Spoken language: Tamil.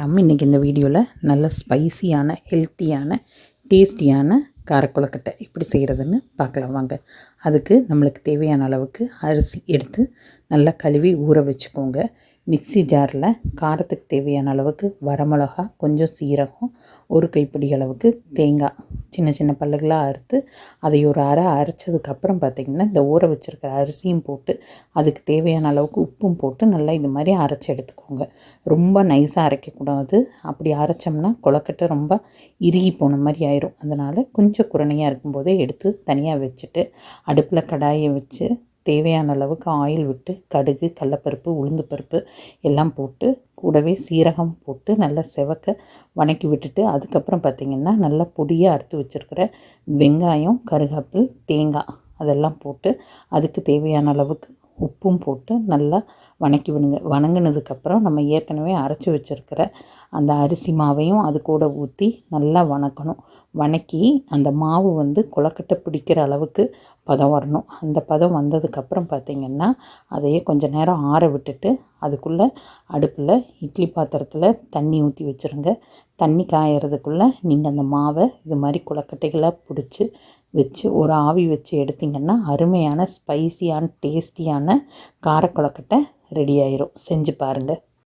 நம்ம இன்றைக்கி இந்த வீடியோவில் நல்ல ஸ்பைசியான ஹெல்த்தியான டேஸ்டியான காரக்குழக்கட்டை எப்படி செய்கிறதுன்னு பார்க்கலாம் வாங்க. அதுக்கு நம்மளுக்கு தேவையான அளவுக்கு அரிசி எடுத்து நல்லா கழுவி ஊற வச்சுக்கோங்க. மிக்ஸி ஜாரில் காரத்துக்கு தேவையான அளவுக்கு வரமிளகா, கொஞ்சம் சீரகம், ஒரு கைப்பிடி அளவுக்கு தேங்காய் சின்ன சின்ன பல்லுகளாக அறுத்து அதை ஒரு அரைச்சதுக்கப்புறம் பார்த்திங்கன்னா இந்த ஊற வச்சுருக்கிற அரிசியும் போட்டு அதுக்கு தேவையான அளவுக்கு உப்பும் போட்டு நல்லா இது மாதிரி அரைச்சி எடுத்துக்கோங்க. ரொம்ப நைஸாக அரைக்கக்கூடாது. அப்படி அரைச்சோம்னா கொழக்கட்டை ரொம்ப இறுகி போன மாதிரி ஆயிரும். அதனால் கொஞ்சம் குரணையாக இருக்கும்போதே எடுத்து தனியாக வச்சுட்டு அடுப்பில் கடாயை வச்சு தேவையான அளவுக்கு ஆயில் விட்டு கடுகு, கடலப்பருப்பு, உளுந்து பருப்பு எல்லாம் போட்டு கூடவே சீரகம் போட்டு நல்லா செவக்க வணக்கி விட்டுட்டு அதுக்கப்புறம் பார்த்திங்கன்னா நல்லா பொடியாக அறுத்து வச்சுருக்கிற வெங்காயம், கருவேப்பிலை, தேங்காய் அதெல்லாம் போட்டு அதுக்கு தேவையான அளவுக்கு உப்பும் போட்டு நல்லா வணக்கி விடுங்க. வணங்கினதுக்கப்புறம் நம்ம ஏற்கனவே அரைச்சி வச்சுருக்கிற அந்த அரிசி மாவையும் அது கூட ஊற்றி நல்லா வணக்கி அந்த மாவு கொழக்கட்டை பிடிக்கிற அளவுக்கு பதம் வரணும். அந்த பதம் வந்ததுக்கப்புறம் பார்த்திங்கன்னா அதையே கொஞ்சம் நேரம் ஆற விட்டுட்டு அதுக்குள்ளே அடுப்பில் இட்லி பாத்திரத்தில் தண்ணி ஊற்றி வச்சுருங்க. தண்ணி காயறதுக்குள்ளே நீங்கள் அந்த மாவை இது மாதிரி கொழக்கட்டைகளாக பிடிச்சி வச்சு ஒரு ஆவி வச்சு எடுத்திங்கன்னா அருமையான ஸ்பைசியான டேஸ்டியான காரக்குழக்கட்டை ரெடி ஆயிரும். செஞ்சு பாருங்கள்.